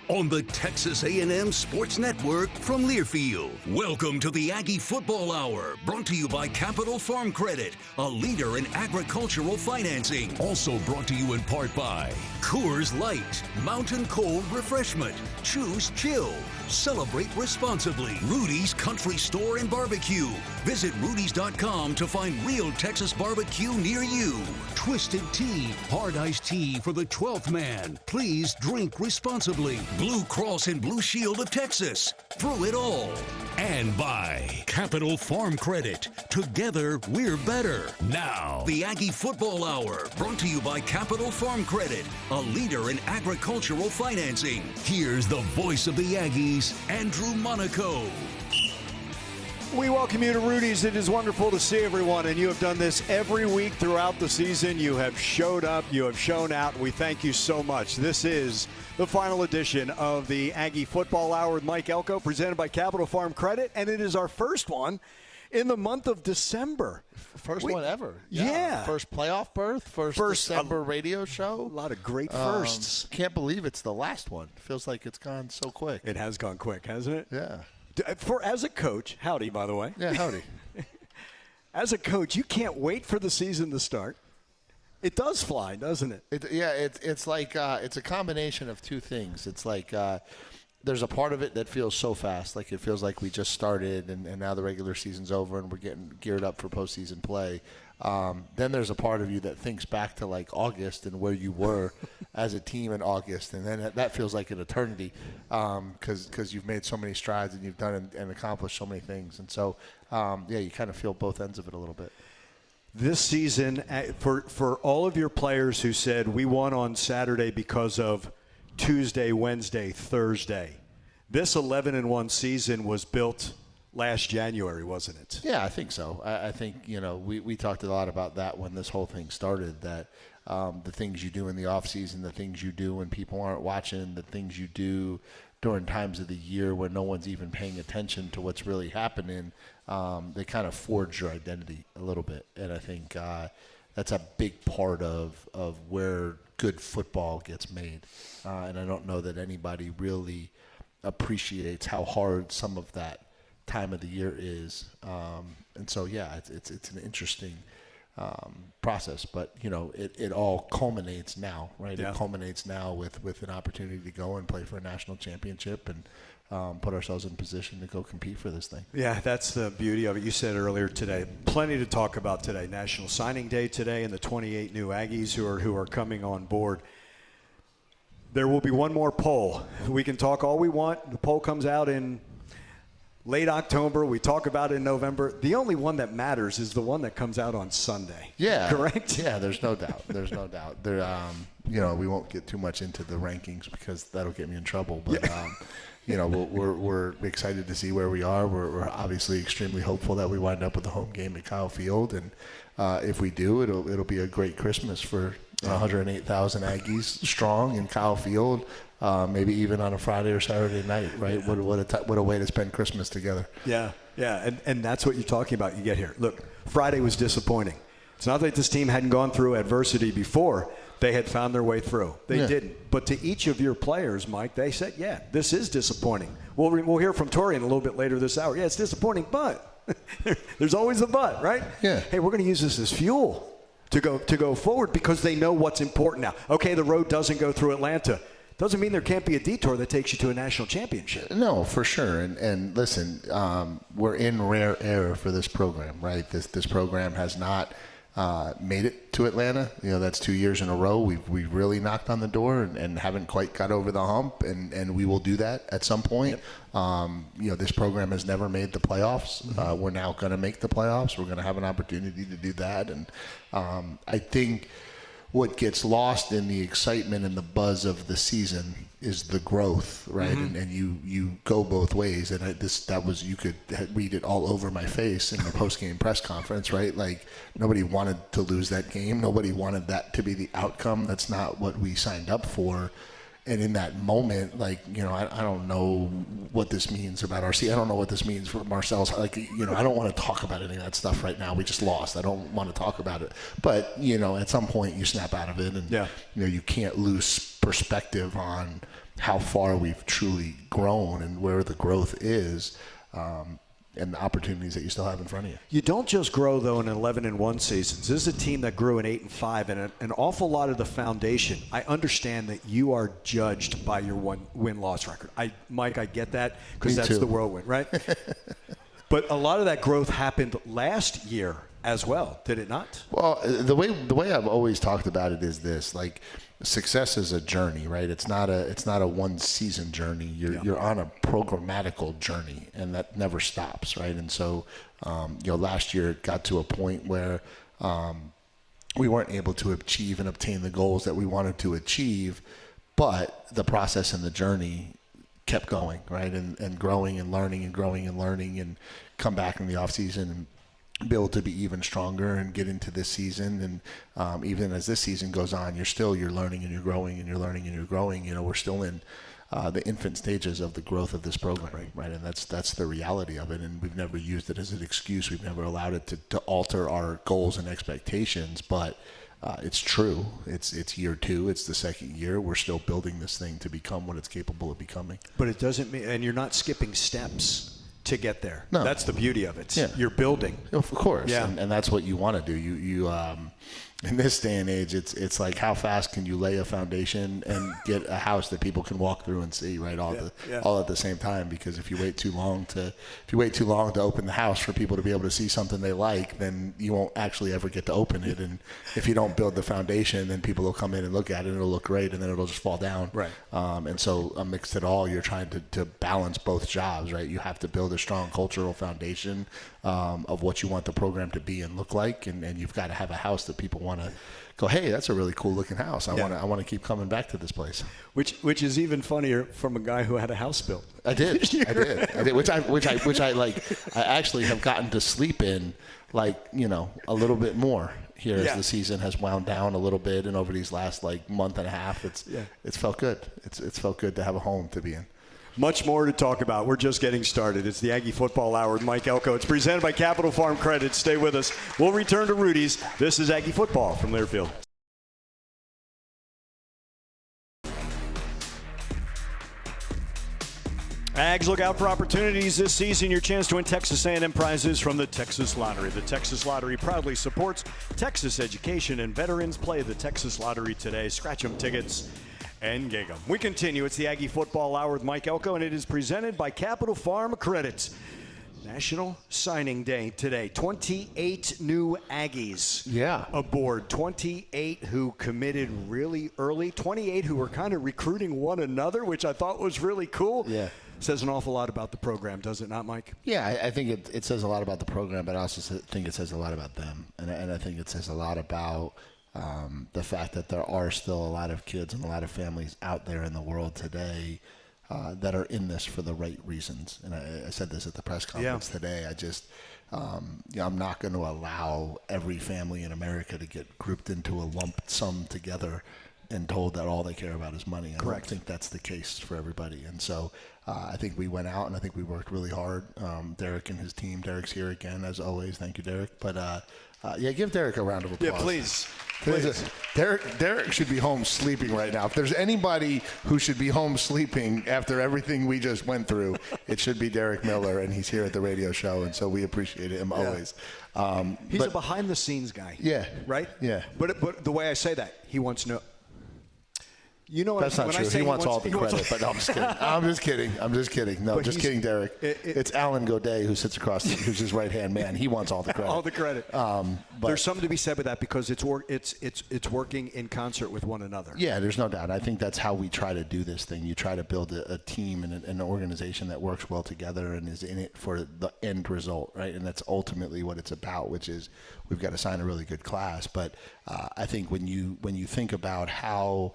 on the Texas A&M Sports Network from Learfield. Welcome to the Aggie Football Hour, brought to you by Capital Farm Credit, a leader in agricultural financing. Also brought to you in part by Coors Light, Mountain Cold Refreshment. Choose chill. Celebrate responsibly. Rudy's Country Store and Barbecue. Visit rudys.com to find real Texas barbecue near you. Twisted Tea, hard iced tea for the 12th man. Please drink responsibly. Blue Cross and Blue Shield of Texas. Through it all. And by Capital Farm Credit. Together, we're better. Now, the Aggie Football Hour, brought to you by Capital Farm Credit, a leader in agricultural financing. Here's the voice of the Aggies, Andrew Monaco. We welcome you to Rudy's. It is wonderful to see everyone, and you have done this every week throughout the season. You have showed up, you have shown out, and we thank you so much. This is the final edition of the Aggie Football Hour with Mike Elko, presented by Capital Farm Credit, and it is our first one in the month of December. First one ever. Yeah. First playoff berth, first December radio show. A lot of great firsts. Can't believe it's the last one. Feels like it's gone so quick. It has gone quick, hasn't it? Yeah. As a coach, howdy, by the way. Yeah, howdy. As a coach, you can't wait for the season to start. It does fly, doesn't it? It's like it's a combination of two things. It's like there's a part of it that feels so fast, like it feels like we just started and now the regular season's over and we're getting geared up for postseason play. Then there's a part of you that thinks back to like August and where you were as a team in August, and then that feels like an eternity because you've made so many strides and you've done and accomplished so many things. And so, you kind of feel both ends of it a little bit. This season, for all of your players who said we won on Saturday because of Tuesday, Wednesday, Thursday, this 11-1 season was built last January, wasn't it? Yeah, I think so. I think, we talked a lot about that when this whole thing started, that the things you do in the offseason, the things you do when people aren't watching, the things you do during times of the year when no one's even paying attention to what's really happening, they kind of forge your identity a little bit. And I think that's a big part of where good football gets made. And I don't know that anybody really appreciates how hard some of that time of the year is. And so, it's an interesting process. But, it all culminates now, right? Yeah. It culminates now with an opportunity to go and play for a national championship and put ourselves in position to go compete for this thing. Yeah, that's the beauty of it. You said earlier today, plenty to talk about today. National Signing Day today and the 28 new Aggies who are coming on board. There will be one more poll. We can talk all we want. The poll comes out in late October. We talk about it in November. The only one that matters is the one that comes out on Sunday. Yeah. Correct? Yeah, there's no doubt. There's no doubt. There, we won't get too much into the rankings because that'll get me in trouble. But, we're excited to see where we are. We're obviously extremely hopeful that we wind up with a home game at Kyle Field. And if we do, it'll be a great Christmas for 108,000 Aggies strong in Kyle Field. Maybe even on a Friday or Saturday night, right? Yeah. What a way to spend Christmas together. Yeah, and that's what you're talking about. You get here. Look, Friday was disappointing. It's not that this team hadn't gone through adversity before. They had found their way through. They didn't. But to each of your players, Mike, they said, yeah, this is disappointing. We'll hear from Torian a little bit later this hour. Yeah, it's disappointing, but there's always a but, right? Yeah. Hey, we're going to use this as fuel to go forward because they know what's important now. Okay, the road doesn't go through Atlanta. Doesn't mean there can't be a detour that takes you to a national championship. No, for sure. And listen, we're in rare air for this program, right? This program has not made it to Atlanta. That's 2 years in a row. We've really knocked on the door and haven't quite got over the hump, and we will do that at some point. Yep. This program has never made the playoffs. Mm-hmm. We're now going to make the playoffs. We're going to have an opportunity to do that. And I think what gets lost in the excitement and the buzz of the season is the growth, right? Mm-hmm. And you go both ways. And you could read it all over my face in the post-game press conference, right? Like, nobody wanted to lose that game. Nobody wanted that to be the outcome. That's not what we signed up for. And in that moment, I don't know what this means about RC. I don't know what this means for Marcel's. I don't want to talk about any of that stuff right now. We just lost. I don't want to talk about it. But, at some point you snap out of it. And, you can't lose perspective on how far we've truly grown and where the growth is, and the opportunities that you still have in front of you. You don't just grow, though, in 11-1 seasons. This is a team that grew in 8-5, and an awful lot of the foundation. I understand that you are judged by your win-loss record. Mike, I get that because that's too. the whirlwind, right? But a lot of that growth happened last year as well, did it not? Well, the way I've always talked about it is this: like, success is a journey, right? It's not a one season journey. You're on a programmatical journey, and that never stops, right? And so, last year it got to a point where we weren't able to achieve and obtain the goals that we wanted to achieve, but the process and the journey kept going, right? And growing and learning and growing and learning, and come back in the off season and be able to be even stronger and get into this season. And even as this season goes on, you're learning and you're growing and you're learning and you're growing. We're still in the infant stages of the growth of this program, right? And that's the reality of it. And we've never used it as an excuse. We've never allowed it to alter our goals and expectations. But it's true. It's year 2. It's the second year. We're still building this thing to become what it's capable of becoming. But it doesn't mean, and you're not skipping steps to get there. No. That's the beauty of it. Yeah. You're building. Of course. Yeah. And that's what you want to do. You in this day and age, it's like, how fast can you lay a foundation and get a house that people can walk through and see, right? All at the same time. Because if you wait too long to open the house for people to be able to see something they like, then you won't actually ever get to open it. And if you don't build the foundation, then people will come in and look at it, and it'll look great, and then it'll just fall down. Right. And so amidst it all, you're trying to balance both jobs, right? You have to build a strong cultural foundation of what you want the program to be and look like, and you've got to have a house that people want to go, hey, that's a really cool looking house. I want to keep coming back to this place. Which is even funnier from a guy who had a house built. I did. Which I like. I actually have gotten to sleep in, like, a little bit more here as the season has wound down a little bit, and over these last month and a half, it's felt good. It's felt good to have a home to be in. Much more to talk about. We're just getting started. It's the Aggie Football Hour with Mike Elko. It's presented by Capital Farm Credit. Stay with us. We'll return to Rudy's. This is Aggie Football from Learfield. Ags, look out for opportunities this season. Your chance to win Texas A&M prizes from the Texas Lottery. The Texas Lottery proudly supports Texas education, and veterans play the Texas Lottery today. Scratch 'em tickets and gig 'em. We continue. It's the Aggie Football Hour with Mike Elko, and it is presented by Capital Farm Credit. National Signing Day today. 28 new Aggies aboard. 28 who committed really early. 28 who were kind of recruiting one another, which I thought was really cool. Yeah. Says an awful lot about the program, does it not, Mike? Yeah, I think it says a lot about the program, but I also think it says a lot about them. And I think it says a lot about the fact that there are still a lot of kids and a lot of families out there in the world today that are in this for the right reasons. And I said this at the press conference today. I just, I'm not going to allow every family in America to get grouped into a lump sum together and told that all they care about is money. I don't think that's the case for everybody. And so I think we went out and I think we worked really hard. Derek and his team. Derek's here again, as always. Thank you, Derek. But give Derek a round of applause. Yeah, please. Derek should be home sleeping right now. If there's anybody who should be home sleeping after everything we just went through, it should be Derek Miller, and he's here at the radio show, and so we appreciate him always. He's a behind-the-scenes guy. Yeah. Right? Yeah. But the way I say that, he wants no. You know what? That's not true. He wants all the credit, but no, I'm just kidding. I'm just kidding. No, just kidding, Derek. It's Alan Godet who sits across, who's his right-hand man. He wants all the credit. All the credit. But there's something to be said with that because it's working in concert with one another. Yeah, there's no doubt. I think that's how we try to do this thing. You try to build a team and an organization that works well together and is in it for the end result, right? And that's ultimately what it's about, which is we've got to sign a really good class. But I think when you think about how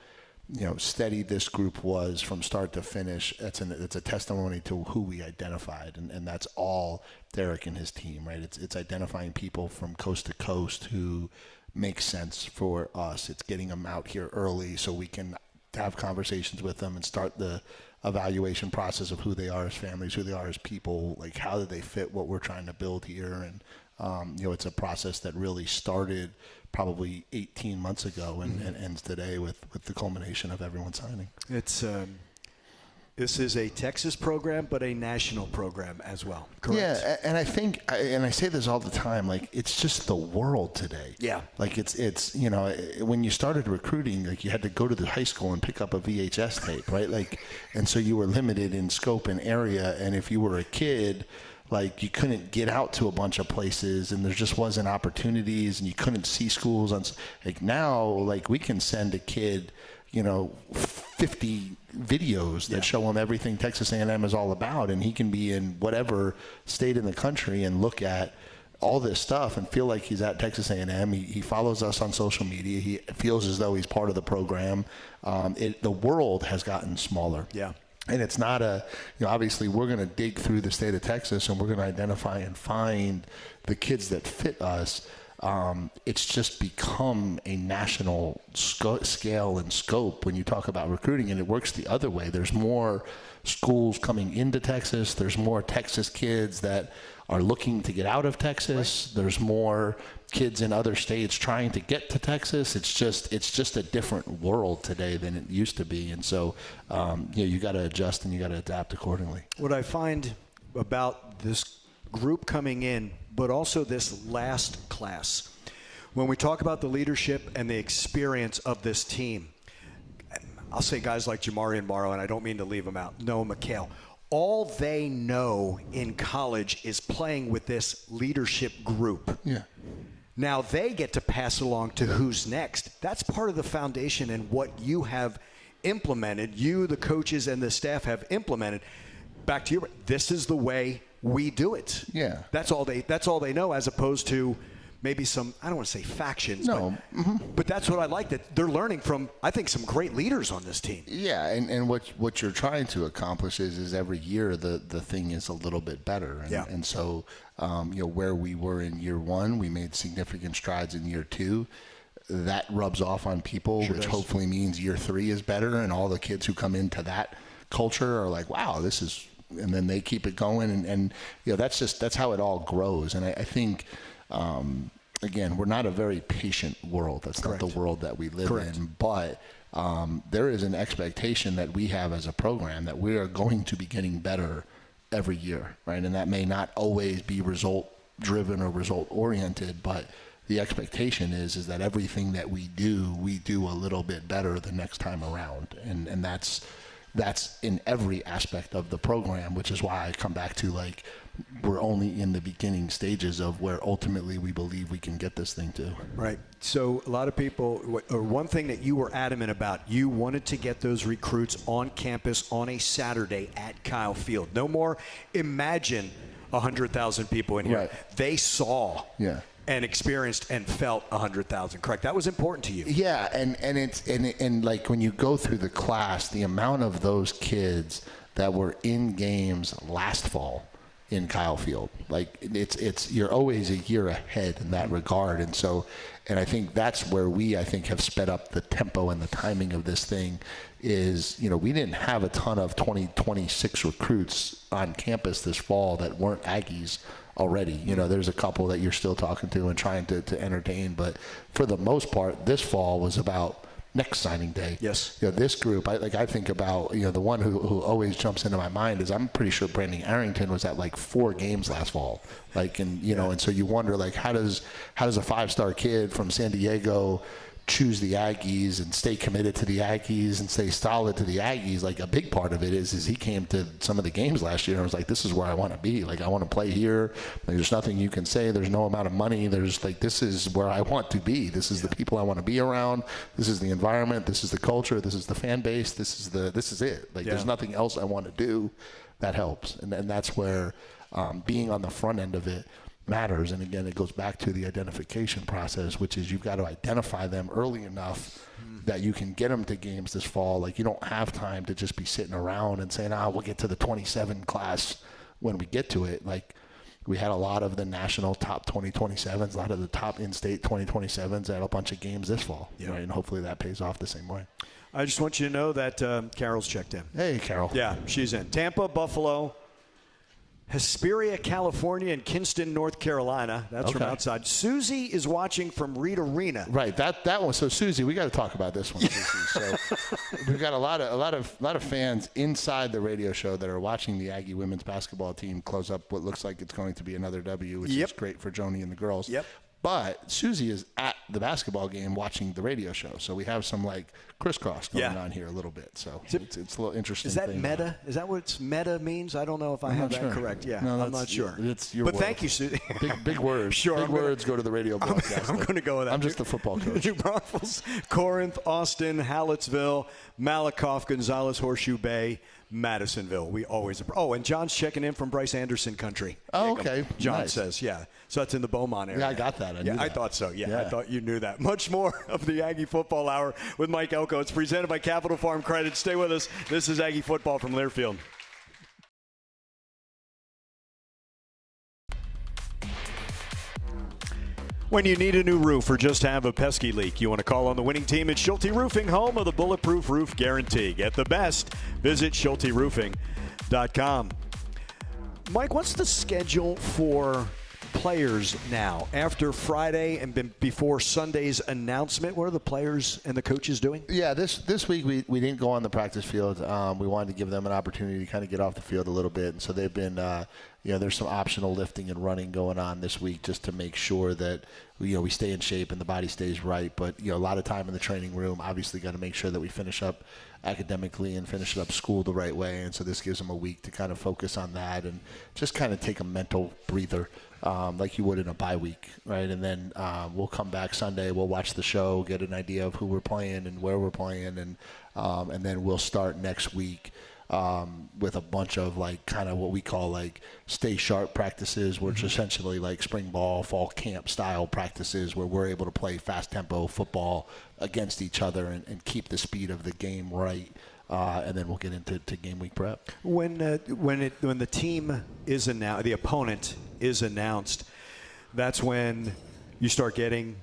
steady this group was from start to finish, it's a testimony to who we identified, and that's all Derek and his team, right? It's identifying people from coast to coast who make sense for us. It's getting them out here early so we can have conversations with them and start the evaluation process of who they are as families, who they are as people, like how do they fit what we're trying to build here. And it's a process that really started probably 18 months ago and ends today with the culmination of everyone signing. It's This is a Texas program, but a national program as well. Correct? Yeah, and I think, and I say this all the time, like, it's just the world today. Yeah. Like, it's you know, when you started recruiting, like, you had to go to the high school and pick up a VHS tape, right? Like, and so you were limited in scope and area, and if you were a kid, like, you couldn't get out to a bunch of places, and there just wasn't opportunities, and you couldn't see schools. Like, now, like, we can send a kid, 50 videos that show him everything Texas A&M is all about, and he can be in whatever state in the country and look at all this stuff and feel like he's at Texas A&M. He follows us on social media. He feels as though he's part of the program. The world has gotten smaller. Yeah. And it's not obviously we're going to dig through the state of Texas and we're going to identify and find the kids that fit us. It's just become a national scale and scope when you talk about recruiting, and it works the other way. There's more schools coming into Texas. There's more Texas kids that are looking to get out of Texas. Right. There's more kids in other states trying to get to Texas. It's just a different world today than it used to be, and so you got to adjust and you got to adapt accordingly. What I find about this group coming in, but also this last class, when we talk about the leadership and the experience of this team, I'll say guys like Jamari Morrow, and I don't mean to leave them out, Noah McHale, all they know in college is playing with this leadership group. Yeah. Now they get to pass along to who's next. That's part of the foundation and what you have implemented, you, the coaches, and the staff have implemented. Back to you, this is the way we do it. Yeah. That's all they know, as opposed to maybe some, I don't want to say factions, but that's what I like, that they're learning from, I think, some great leaders on this team. Yeah, and what you're trying to accomplish is every year the thing is a little bit better. And so where we were in year one, we made significant strides in year two. That rubs off on people, which hopefully means year three is better, and all the kids who come into that culture are like, wow, this is, and then they keep it going, and that's how it all grows. And I think again, we're not a very patient world. That's Correct. Not the world that we live Correct. In. But there is an expectation that we have as a program that we are going to be getting better every year, right? And that may not always be result driven or result oriented, but the expectation is that everything that we do a little bit better the next time around, and that's in every aspect of the program, which is why I come back to, like, we're only in the beginning stages of where ultimately we believe we can get this thing to. Right. So a lot of people, one thing that you were adamant about, you wanted to get those recruits on campus on a Saturday at Kyle Field. No more imagine 100,000 people in here. Right. They saw and experienced and felt 100,000. Correct. That was important to you. Yeah, and like when you go through the class, the amount of those kids that were in games last fall in Kyle Field, like it's you're always a year ahead in that regard, and I think that's where we have sped up the tempo and the timing of this thing. Is we didn't have a ton of 2026 recruits on campus this fall that weren't Aggies already. There's a couple that you're still talking to and trying to entertain, but for the most part, this fall was about next signing day. Yes. This group, I think about, the one who always jumps into my mind is, I'm pretty sure Brandon Arrington was at like 4 games last fall. And so you wonder, like, how does a 5-star kid from San Diego choose the Aggies and stay committed to the Aggies and stay solid to the Aggies? Like, a big part of it is he came to some of the games last year and was like, this is where I want to be. Like, I want to play here. Like, there's nothing you can say. There's no amount of money. There's like, this is where I want to be. This is the people I want to be around. This is the environment. This is the culture. This is the fan base. This is it. Like, there's nothing else I want to do that helps. And that's where being on the front end of it matters. And again, it goes back to the identification process, which is you've got to identify them early enough that you can get them to games this fall. Like, you don't have time to just be sitting around and saying, we'll get to the 27 class when we get to it. Like, we had a lot of the national top 2027s, a lot of the top in-state 2027s at a bunch of games this fall. Right? And hopefully that pays off the same way. I just want you to know that Carol's checked in. Hey, Carol. Yeah, she's in. Tampa, Buffalo, Hesperia, California, and Kinston, North Carolina. That's from outside. Susie is watching from Reed Arena. Right, that one. So Susie, we got to talk about this one. Susie. So we've got a lot of fans inside the radio show that are watching the Aggie women's basketball team close up what looks like it's going to be another W, which is great for Joni and the girls. Yep. But Susie is at the basketball game watching the radio show, so we have some crisscross going on here a little bit. So it's a little interesting. Is that meta? Is that what meta means? I don't know if I have that correct. Yeah, no, I'm not sure. It's your but world. Thank you, Susie. Big words. Sure, big words go to the radio broadcast. I'm going to go with that. I'm just the football coach. New Braunfels, Corinth, Austin, Hallettsville, Malakoff, Gonzales, Horseshoe Bay, Madisonville. We always and John's checking in from Bryce Anderson country. Oh, okay. John says, yeah. So that's in the Beaumont area. Yeah, I got that. I thought so. Yeah, I thought you knew that. Much more of the Aggie Football Hour with Mike Elko. It's presented by Capital Farm Credit. Stay with us. This is Aggie Football from Learfield. When you need a new roof or just have a pesky leak, you want to call on the winning team at Schulte Roofing, home of the Bulletproof Roof Guarantee. Get the best. Visit SchulteRoofing.com. Mike, what's the schedule for players now after Friday and before Sunday's announcement? What are the players and the coaches doing? Yeah, this week we didn't go on the practice field. We wanted to give them an opportunity to kind of get off the field a little bit, and so they've been there's some optional lifting and running going on this week just to make sure that we stay in shape and the body stays right. But a lot of time in the training room. Obviously, got to make sure that we finish up academically and finish up school the right way. And so this gives them a week to kind of focus on that and just kind of take a mental breather. Like you would in a bye week, right? And then we'll come back Sunday. We'll watch the show, get an idea of who we're playing and where we're playing, and then we'll start next week with a bunch of kind of what we call stay sharp practices, which is essentially spring ball, fall camp style practices where we're able to play fast tempo football against each other and keep the speed of the game right. And then we'll get into game week prep. When the team is announced, the opponent is announced, that's when you start getting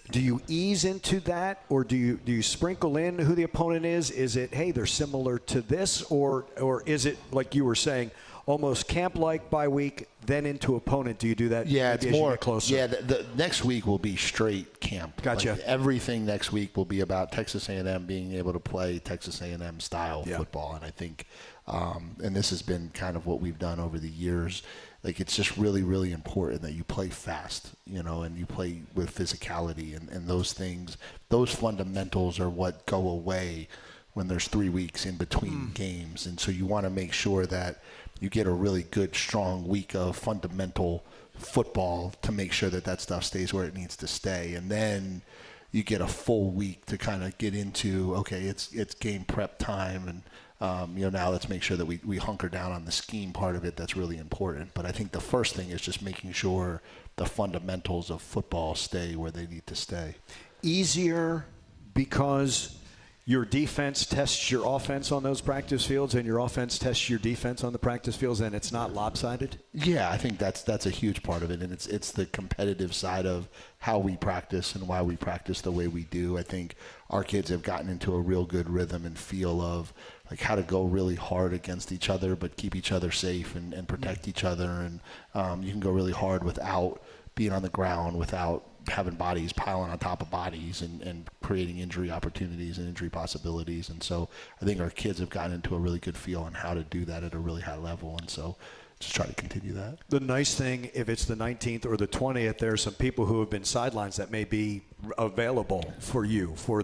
do you ease into that, or do you sprinkle in who the opponent is? Is it, hey, they're similar to this, or is it like you were saying, almost camp-like bye week, then into opponent? Do you do that? Yeah, it's more closer. Yeah, the next week will be straight camp. Gotcha. Everything next week will be about Texas A&M being able to play Texas A&M style football, and I think, and this has been kind of what we've done over the years. It's just really, really important that you play fast, and you play with physicality, and those things, those fundamentals are what go away when there's 3 weeks in between games, and so you want to make sure that you get a really good, strong week of fundamental football to make sure that stuff stays where it needs to stay. And then you get a full week to kind of get into, okay, it's game prep time. And, now let's make sure that we hunker down on the scheme part of it. That's really important. But I think the first thing is just making sure the fundamentals of football stay where they need to stay. Easier because your defense tests your offense on those practice fields and your offense tests your defense on the practice fields, and it's not lopsided? Yeah, I think that's a huge part of it, and it's the competitive side of how we practice and why we practice the way we do. I think our kids have gotten into a real good rhythm and feel of how to go really hard against each other but keep each other safe and protect each other. And you can go really hard without being on the ground, without having bodies piling on top of bodies and creating injury opportunities and injury possibilities. And so I think our kids have gotten into a really good feel on how to do that at a really high level. And so just try to continue that. The nice thing, if it's the 19th or the 20th, there are some people who have been sidelines that may be available for you for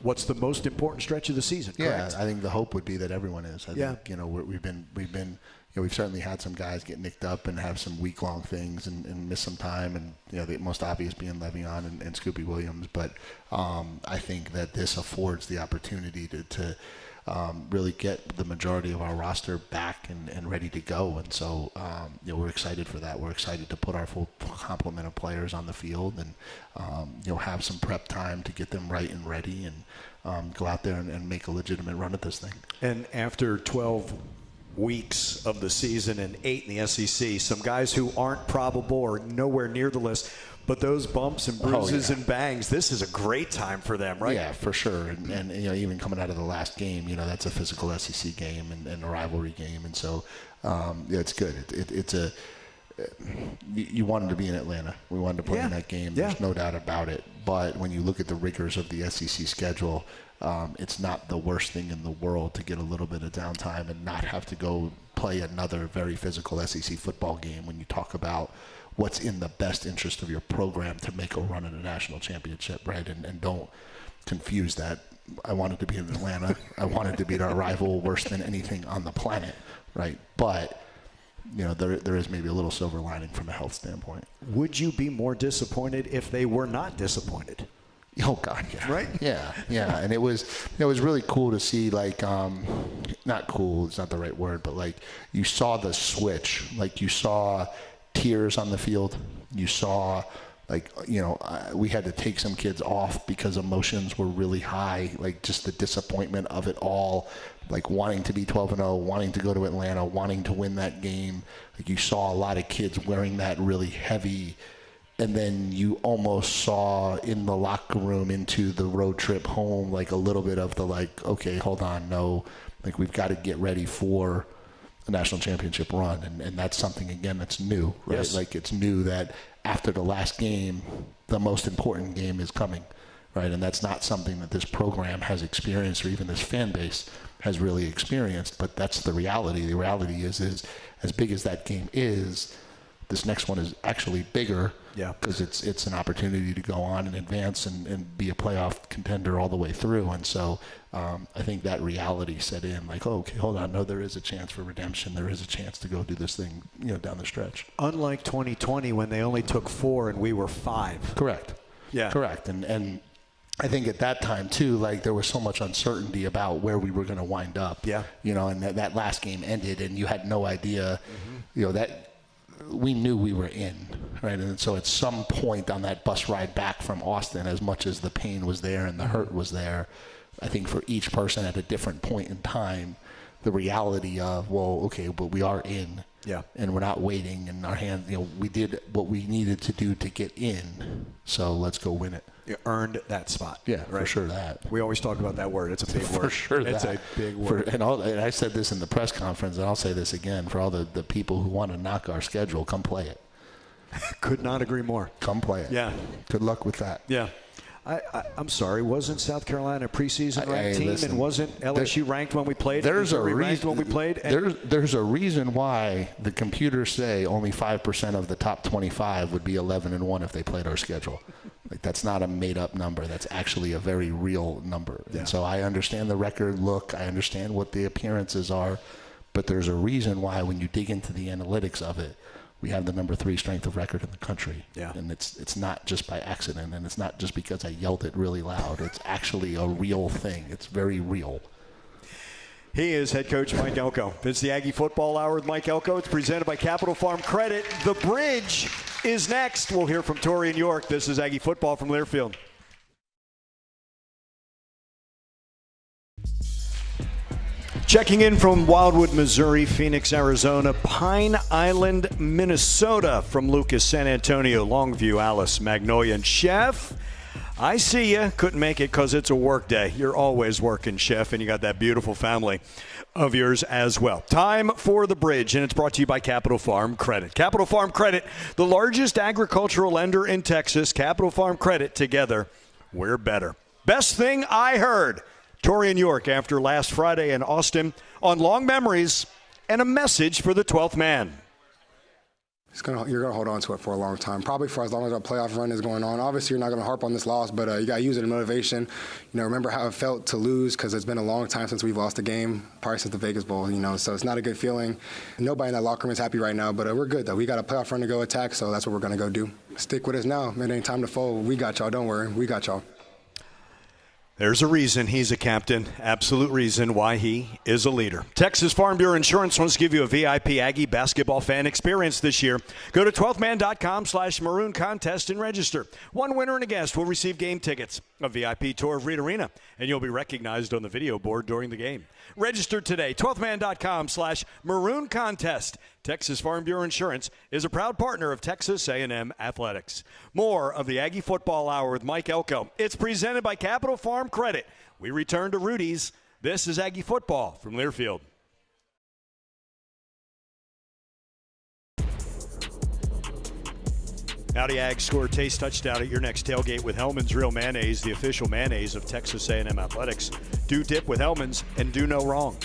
what's the most important stretch of the season, correct? Yeah, I think the hope would be that everyone is. I think, we've certainly had some guys get nicked up and have some week-long things and miss some time, and the most obvious being Le'Veon and Scoopy Williams. But I think that this affords the opportunity to really get the majority of our roster back and ready to go. And so we're excited for that. We're excited to put our full complement of players on the field and have some prep time to get them right and ready and go out there and make a legitimate run at this thing. And after 12 weeks of the season and 8 in the SEC. Some guys who aren't probable or nowhere near the list. But those bumps and bruises and bangs, this is a great time for them, right? Yeah, for sure. And you know, even coming out of the last game, you know, that's a physical SEC game and a rivalry game. And so, yeah, it's good. You wanted to be in Atlanta. We wanted to play in that game. There's no doubt about it. But when you look at the rigors of the SEC schedule, it's not the worst thing in the world to get a little bit of downtime and not have to go play another very physical SEC football game when you talk about what's in the best interest of your program to make a run in a national championship, right? And don't confuse that. I wanted to be in Atlanta. I wanted to beat our rival worse than anything on the planet, right? But, you know, there is maybe a little silver lining from a health standpoint. Would you be more disappointed if they were not disappointed? Oh, God, yeah. Right? Yeah. And it was really cool to see, like, not cool, it's not the right word, but, like, you saw the switch. Like, you saw tears on the field. You saw, like, you know, we had to take some kids off because emotions were really high, like just the disappointment of it all, like wanting to be 12-0, wanting to go to Atlanta, wanting to win that game. Like, you saw a lot of kids wearing that really heavy, and then you almost saw in the locker room into the road trip home, like a little bit of the, like, okay, hold on, no, like, we've got to get ready for a national championship run, and that's something, again, that's new, right? Yes. Like, it's new that after the last game, the most important game is coming, right? And that's not something that this program has experienced, or even this fan base has really experienced, but that's the reality. The reality is as big as that game is, this next one is actually bigger, because it's an opportunity to go on and advance and be a playoff contender all the way through. And so I think that reality set in, like, oh, okay, hold on, no, there is a chance for redemption. There is a chance to go do this thing, you know, down the stretch. Unlike 2020 when they only took 4 and we were 5. Correct. Yeah. Correct. And I think at that time, too, like, there was so much uncertainty about where we were going to wind up. Yeah. You know, and that last game ended, and you had no idea, you know, that we knew we were in, right? And so at some point on that bus ride back from Austin, as much as the pain was there and the hurt was there, I think for each person at a different point in time, the reality of, well, okay, but we are in. Yeah. And we're not waiting in our hands. You know, we did what we needed to do to get in, so let's go win it. You earned that spot. Yeah, right? for sure that. We always talk about that word. It's a big word. For sure It's that. a big word. And I said this in the press conference, and I'll say this again, for all the people who want to knock our schedule, come play it. Could not agree more. Come play it. Yeah. Good luck with that. Yeah. I'm sorry. Wasn't South Carolina a preseason ranked team, listen, and wasn't LSU ranked when we played? There's a reason when we played. There's a reason why the computers say only 5% of the top 25 would be 11-1 if they played our schedule. Like, that's not a made-up number. That's actually a very real number. Yeah. And so I understand the record look. I understand what the appearances are, but there's a reason why when you dig into the analytics of it, we have the number 3 strength of record in the country. Yeah. And it's not just by accident, and it's not just because I yelled it really loud. It's actually a real thing. It's very real. He is head coach Mike Elko. It's the Aggie Football Hour with Mike Elko. It's presented by Capital Farm Credit. The Bridge is next. We'll hear from Tori in York. This is Aggie Football from Learfield. Checking in from Wildwood, Missouri, Phoenix, Arizona, Pine Island, Minnesota, from Lucas, San Antonio, Longview, Alice, Magnolia, and Chef. I see you. Couldn't make it because it's a work day. You're always working, Chef, and you got that beautiful family of yours as well. Time for the Bridge, and it's brought to you by Capital Farm Credit. Capital Farm Credit, the largest agricultural lender in Texas. Capital Farm Credit, together, we're better. Best thing I heard. Tori in York after last Friday in Austin on long memories and a message for the 12th man. You're going to hold on to it for a long time, probably for as long as our playoff run is going on. Obviously, you're not going to harp on this loss, but you got to use it as motivation. You know, remember how it felt to lose, because it's been a long time since we've lost a game, probably since the Vegas Bowl, you know, so it's not a good feeling. Nobody in that locker room is happy right now, but we're good, though. We got a playoff run to go attack, so that's what we're going to go do. Stick with us now. It ain't time to fold. We got y'all. Don't worry. We got y'all. There's a reason he's a captain, absolute reason why he is a leader. Texas Farm Bureau Insurance wants to give you a VIP Aggie basketball fan experience this year. Go to 12man.com/maroon contest and register. One winner and a guest will receive game tickets, a VIP tour of Reed Arena, and you'll be recognized on the video board during the game. Register today, 12man.com/maroon contest. Texas Farm Bureau Insurance is a proud partner of Texas A&M Athletics. More of the Aggie Football Hour with Mike Elko. It's presented by Capital Farm Credit. We return to Rudy's. This is Aggie Football from Learfield. Howdy, Ags. Score a taste touchdown at your next tailgate with Hellman's Real Mayonnaise, the official mayonnaise of Texas A&M Athletics. Do dip with Hellman's and do no wrong.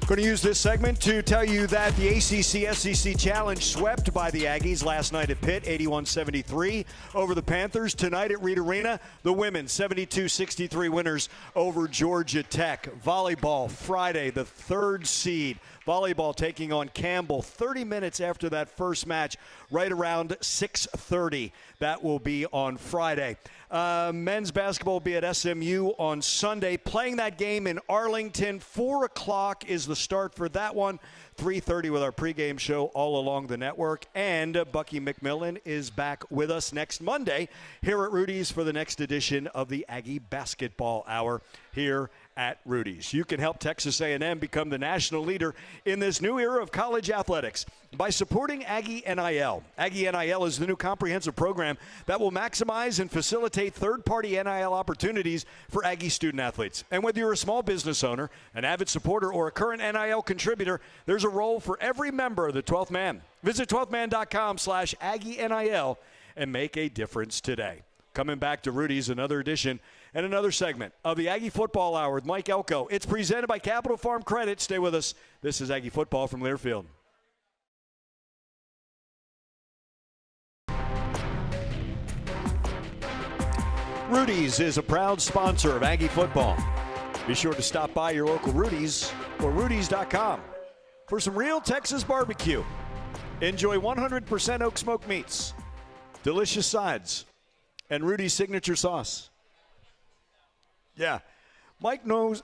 Going to use this segment to tell you that the ACC-SEC Challenge swept by the Aggies last night at Pitt, 81-73 over the Panthers. Tonight at Reed Arena, the women 72-63 winners over Georgia Tech. Volleyball Friday, the third seed. Volleyball taking on Campbell 30 minutes after that first match, right around 6:30. That will be on Friday. Men's basketball will be at SMU on Sunday. Playing that game in Arlington, 4 o'clock is the start for that one. 3:30 with our pregame show all along the network. And Bucky McMillan is back with us next Monday here at Rudy's for the next edition of the Aggie Basketball Hour here at Rudy's. You can help Texas A&M become the national leader in this new era of college athletics by supporting Aggie NIL. Aggie NIL is the new comprehensive program that will maximize and facilitate third-party NIL opportunities for Aggie student athletes. And whether you're a small business owner, an avid supporter, or a current NIL contributor, there's a role for every member of the 12th Man. Visit 12man.com/Aggie NIL and make a difference today. Coming back to Rudy's, another edition and another segment of the Aggie Football Hour with Mike Elko. It's presented by Capital Farm Credit. Stay with us. This is Aggie Football from Learfield. Rudy's is a proud sponsor of Aggie Football. Be sure to stop by your local Rudy's or Rudy's.com for some real Texas barbecue. Enjoy 100% oak smoked meats, delicious sides, and Rudy's signature sauce. Yeah, Mike knows.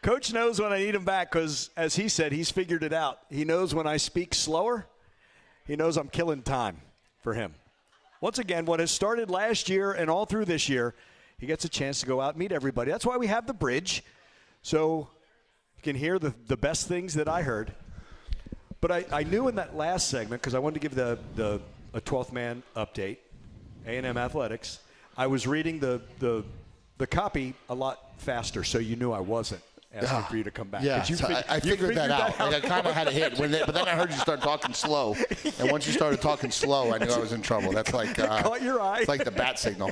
Coach knows when I need him back because, as he said, he's figured it out. He knows when I speak slower. He knows I'm killing time for him. Once again, what has started last year and all through this year, he gets a chance to go out and meet everybody. That's why we have the bridge, so you can hear the best things that I heard. But I knew in that last segment, because I wanted to give a 12th man update, A&M Athletics, I was reading the copy a lot faster, so you knew I wasn't asking for you to come back. Yeah, I figured that out. Like I kind of had a hit, but then I heard you start talking slow, and once you started talking slow, I knew I was in trouble. That's like caught your eye. It's like the bat signal.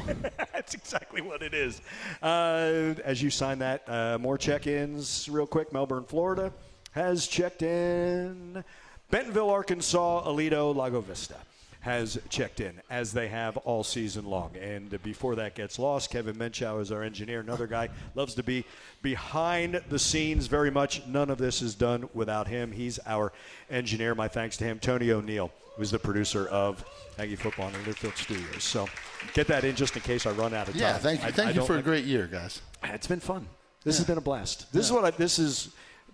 That's exactly what it is. As you sign that, more check-ins real quick. Melbourne, Florida has checked in. Bentonville, Arkansas, Aledo, Lago Vista has checked in, as they have all season long. And before that gets lost, Kevin Menchow is our engineer, another guy, loves to be behind the scenes very much. None of this is done without him. He's our engineer. My thanks to him. Tony O'Neill, who's the producer of Aggie Football in the Learfield Studios. So get that in just in case I run out of time. Yeah, thank you. Thank you for a great year, guys. It's been fun. This has been a blast. This is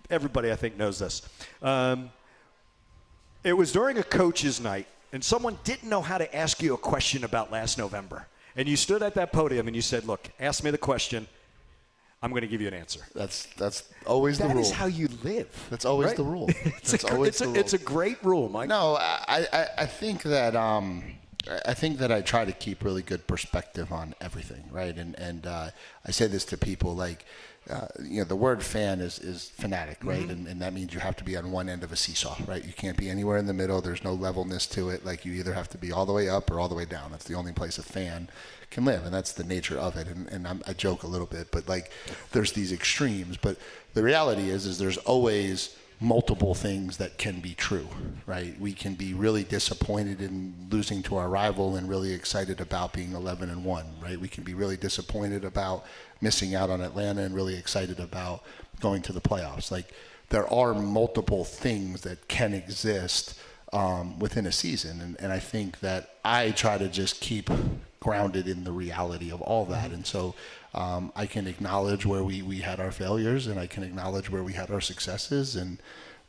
everybody I think knows this. It was during a coach's night, and someone didn't know how to ask you a question about last November. And you stood at that podium and you said, look, ask me the question. I'm going to give you an answer. That's always the rule. That is how you live. That's always the rule. It's a great rule, Mike. No, I think that I try to keep really good perspective on everything, right? And I say this to people like, the word fan is fanatic, right? Mm-hmm. And that means you have to be on one end of a seesaw, right? You can't be anywhere in the middle. There's no levelness to it. Like you either have to be all the way up or all the way down. That's the only place a fan can live, and that's the nature of it. And I joke a little bit, but like there's these extremes. But the reality is there's always multiple things that can be true, right? We can be really disappointed in losing to our rival and really excited about being 11-1, right? We can be really disappointed about missing out on Atlanta and really excited about going to the playoffs. Like there are multiple things that can exist within a season, and I think that I try to just keep grounded in the reality of all that. And so I can acknowledge where we had our failures, and I can acknowledge where we had our successes, and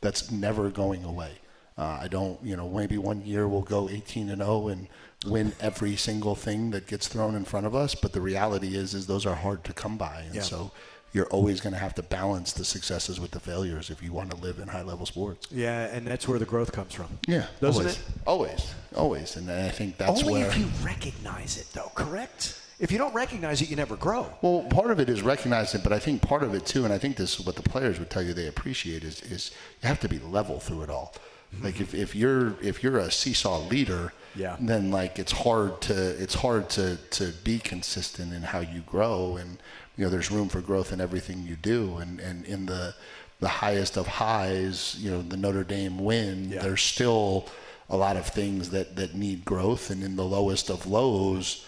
that's never going away. I don't, maybe one year we'll go 18-0 and win every single thing that gets thrown in front of us, but the reality is those are hard to come by. And so you're always going to have to balance the successes with the failures if you want to live in high-level sports. Yeah, and that's where the growth comes from. Yeah, doesn't it? Always. And I think that's only where... if you recognize it, though, correct? If you don't recognize it, you never grow. Well, part of it is recognizing it, but I think part of it, too, and I think this is what the players would tell you they appreciate, is you have to be level through it all. Like if you're a seesaw leader, then like it's hard to be consistent in how you grow, and there's room for growth in everything you do, and in the highest of highs, the Notre Dame win, there's still a lot of things that need growth, and in the lowest of lows,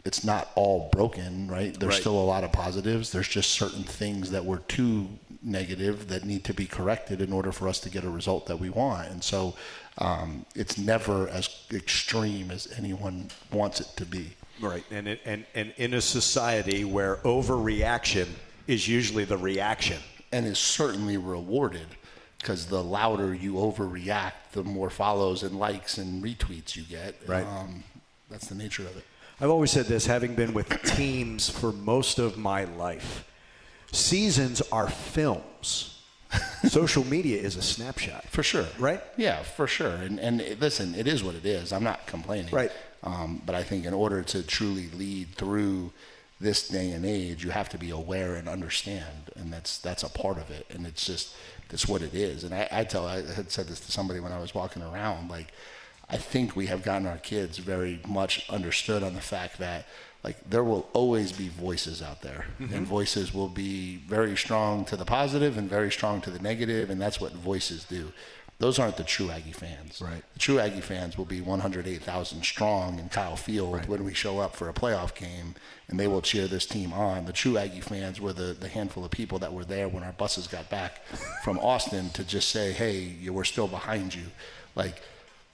it's not all broken, right? There's still a lot of positives. There's just certain things that were too negative that need to be corrected in order for us to get a result that we want. And so it's never as extreme as anyone wants it to be. Right. And in a society where overreaction is usually the reaction. And is certainly rewarded, because the louder you overreact, the more follows and likes and retweets you get. Right. That's the nature of it. I've always said this, having been with teams for most of my life. Seasons are films. Social media is a snapshot. For sure. Right? Yeah, for sure. And listen, it is what it is. I'm not complaining. Right. But I think in order to truly lead through this day and age, you have to be aware and understand. And that's a part of it. And that's what it is. And I had said this to somebody when I was walking around, like, I think we have gotten our kids very much understood on the fact that, like, there will always be voices out there, and voices will be very strong to the positive and very strong to the negative, and that's what voices do. Those aren't the true Aggie fans. Right. The true Aggie fans will be 108,000 strong in Kyle Field when we show up for a playoff game, and they will cheer this team on. The true Aggie fans were the handful of people that were there when our buses got back from Austin to just say, hey, we're still behind you. Like,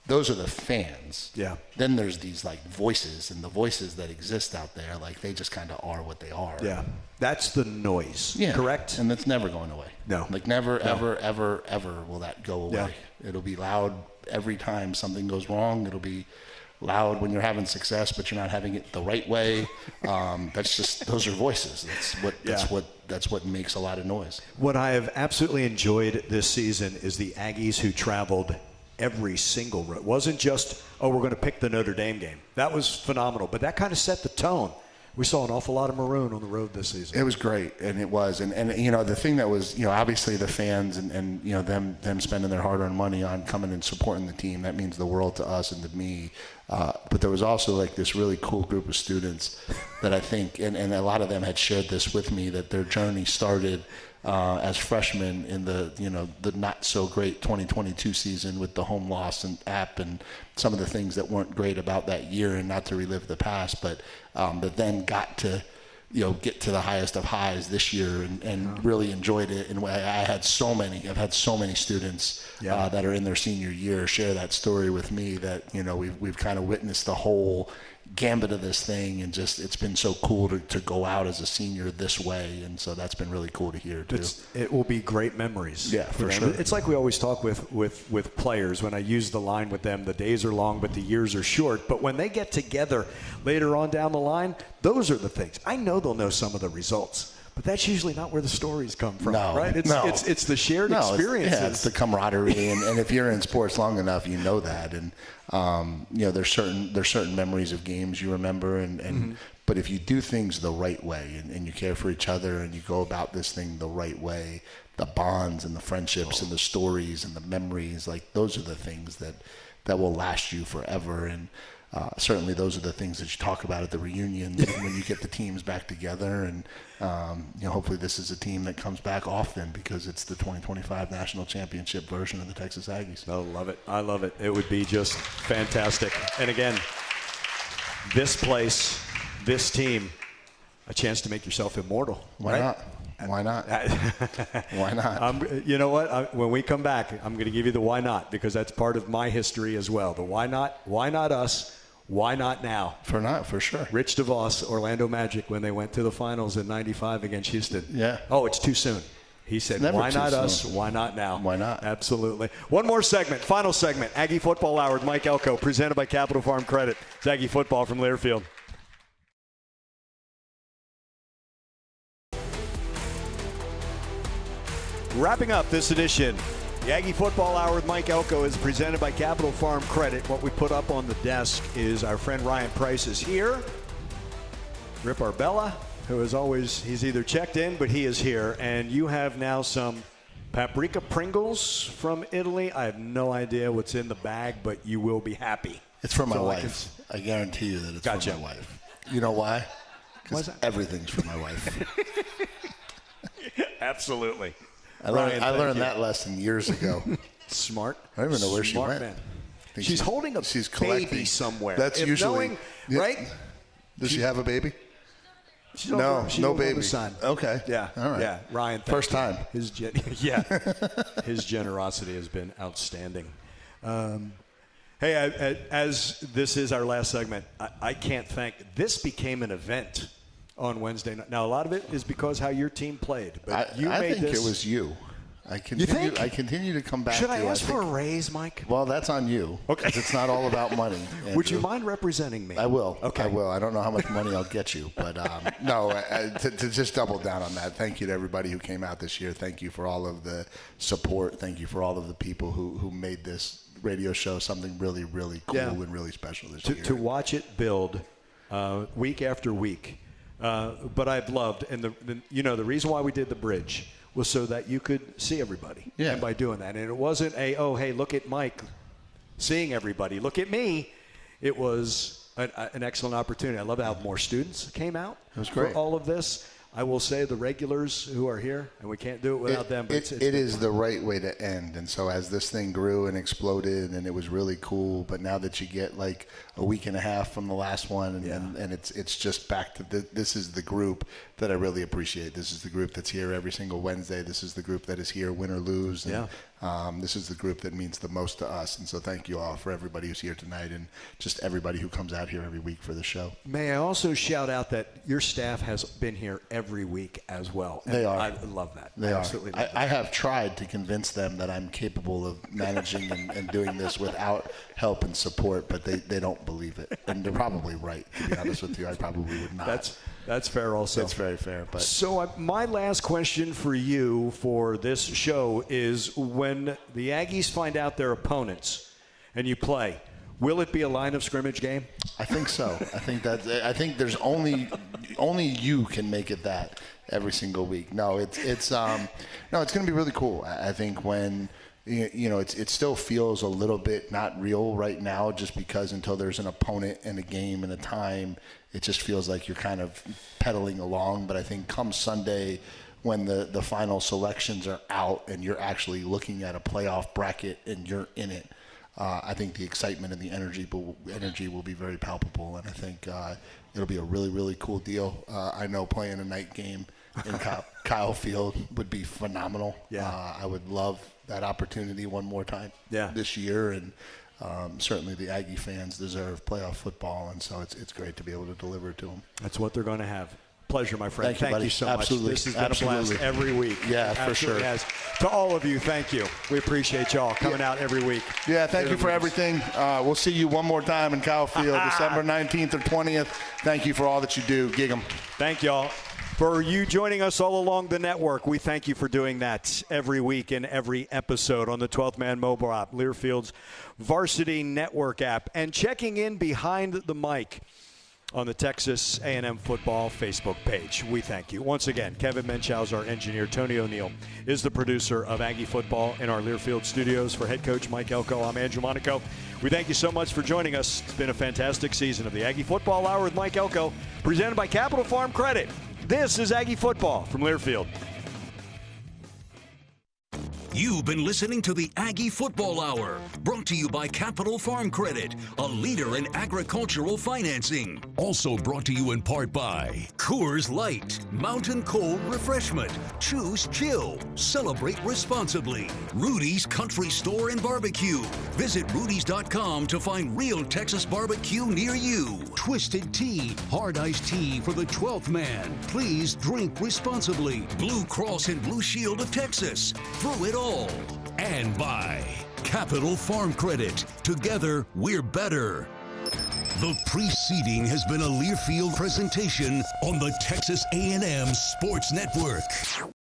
those are the fans. Yeah. Then there's these like voices, and the voices that exist out there, like they just kind of are what they are. Yeah. That's the noise. Yeah. Correct? And that's never going away. No. Like never, ever, ever, ever will that go away. Yeah. It'll be loud every time something goes wrong. It'll be loud when you're having success, but you're not having it the right way. That's just, those are voices. That's what makes a lot of noise. What I have absolutely enjoyed this season is the Aggies who traveled every single road. It wasn't just, we're going to pick the Notre Dame game. That was phenomenal, but that kind of set the tone. We saw an awful lot of maroon on the road this season. It was great, and it was. And the thing that was, obviously the fans and them spending their hard-earned money on coming and supporting the team, that means the world to us and to me. But there was also like this really cool group of students that I think, and a lot of them had shared this with me, that their journey started as freshmen in the not so great 2022 season with the home loss and app and some of the things that weren't great about that year, and not to relive the past, but then got to get to the highest of highs this year and really enjoyed it. And I've had so many students that are in their senior year share that story with me, that we've kind of witnessed the whole gambit of this thing, and just it's been so cool to go out as a senior this way, and so that's been really cool to hear too. It will be great memories. Yeah, for sure. It's like we always talk with players. When I use the line with them, the days are long but the years are short. But when they get together later on down the line, those are the things. I know they'll know some of the results, but that's usually not where the stories come from, right? It's the shared experiences. It's the camaraderie, and if you're in sports long enough, you know that. And there's certain memories of games you remember, and but if you do things the right way, and you care for each other, and you go about this thing the right way, the bonds and the friendships and the stories and the memories, like those are the things that will last you forever. And certainly those are the things that you talk about at the reunion when you get the teams back together. And hopefully this is a team that comes back often, because it's the 2025 national championship version of the Texas Aggies. I love it. I love it. It would be just fantastic. And again, this place, this team, a chance to make yourself immortal. Why not? Why not? Why not? You know what? When we come back, I'm going to give you the why not, because that's part of my history as well. The why not us? Why not now? For sure. Rich DeVos, Orlando Magic, when they went to the finals in '95 against Houston. Yeah. Oh, it's too soon. He said, why not us? Why not now? Why not? Absolutely. One more segment, final segment, Aggie Football Hour with Mike Elko, presented by Capital Farm Credit. It's Aggie Football from Learfield. Wrapping up this edition, the Aggie Football Hour with Mike Elko is presented by Capital Farm Credit. What we put up on the desk is our friend Ryan Price is here. Rip Arbella, who is always, he's either checked in, but he is here. And you have now some paprika Pringles from Italy. I have no idea what's in the bag, but you will be happy. It's for my wife. I guarantee you that it's for my wife. You know why? Because everything's for my wife. Absolutely. I learned that lesson years ago. Smart. I don't even know where she went. Man. She's holding a baby somewhere. That's usually right. Does she have a baby? No baby. Son. Okay. Yeah. All right. Yeah. Ryan. First time. His generosity has been outstanding. Hey, as this is our last segment, I can't thank. This became an event on Wednesday night. Now, a lot of it is because how your team played. But I think it was you. I continue to come back. Should I ask for a raise, Mike? Well, that's on you. Okay. It's not all about money. Andrew. Would you mind representing me? I will. Okay. I will. I don't know how much money I'll get you, but no. To just double down on that, thank you to everybody who came out this year. Thank you for all of the support. Thank you for all of the people who made this radio show something really, really cool and really special this year. To watch it build week after week. But I've loved, and the reason why we did the bridge was so that you could see everybody. Yeah. And by doing that, and it wasn't hey, look at Mike seeing everybody. Look at me. It was an excellent opportunity. I love how more students came out. It was great. For all of this. I will say the regulars who are here, and we can't do it without them. But it is the right way to end. And so as this thing grew and exploded, and it was really cool, but now that you get like a week and a half from the last one, and it's just back to this is the group that I really appreciate. This is the group that's here every single Wednesday. This is the group that is here win or lose. And, this is the group that means the most to us. And so thank you all for everybody who's here tonight and just everybody who comes out here every week for the show. May I also shout out that your staff has been here every week as well. And they are. I love that. They are. I have tried to convince them that I'm capable of managing and doing this without help and support, but they don't believe it. And they're probably right, to be honest with you. I probably would not. That's fair also. That's very fair. But So my last question for you for this show is when the Aggies find out their opponents and you play, will it be a line of scrimmage game? I think so. I think there's only you can make it that every single week. No, it's going to be really cool. I think when it still feels a little bit not real right now, just because until there's an opponent and a game and a time, it just feels like you're kind of pedaling along. But I think come Sunday, when the final selections are out and you're actually looking at a playoff bracket and you're in it, I think the excitement and the energy will be very palpable. And I think it'll be a really, really cool deal. I know playing a night game in Kyle Field would be phenomenal. Yeah. I would love that opportunity one more time this year. And certainly the Aggie fans deserve playoff football, and so it's great to be able to deliver it to them. That's what they're going to have. Pleasure, my friend. Thank you so Absolutely. much. This has been a blast every week. Yeah, for sure. Has. To all of you, thank you. We appreciate y'all coming out every week. Yeah, thank you for everything. We'll see you one more time in Kyle Field, December 19th or 20th. Thank you for all that you do. Gig 'em. Thank y'all. For you joining us all along the network, we thank you for doing that every week in every episode on the 12th Man mobile app, Learfield's Varsity Network app, and checking in behind the mic on the Texas A&M Football Facebook page. We thank you. Once again, Kevin Menchow's our engineer. Tony O'Neill is the producer of Aggie Football in our Learfield studios. For head coach Mike Elko, I'm Andrew Monaco. We thank you so much for joining us. It's been a fantastic season of the Aggie Football Hour with Mike Elko, presented by Capital Farm Credit. This is Aggie Football from Learfield. You've been listening to the Aggie Football Hour, brought to you by Capital Farm Credit, a leader in agricultural financing. Also brought to you in part by Coors Light, Mountain Cold Refreshment. Choose chill. Celebrate responsibly. Rudy's Country Store and Barbecue. Visit rudys.com to find real Texas barbecue near you. Twisted Tea, hard iced tea for the 12th man. Please drink responsibly. Blue Cross and Blue Shield of Texas. Through it all. And by Capital Farm Credit. Together, we're better. The preceding has been a Learfield presentation on the Texas A&M Sports Network.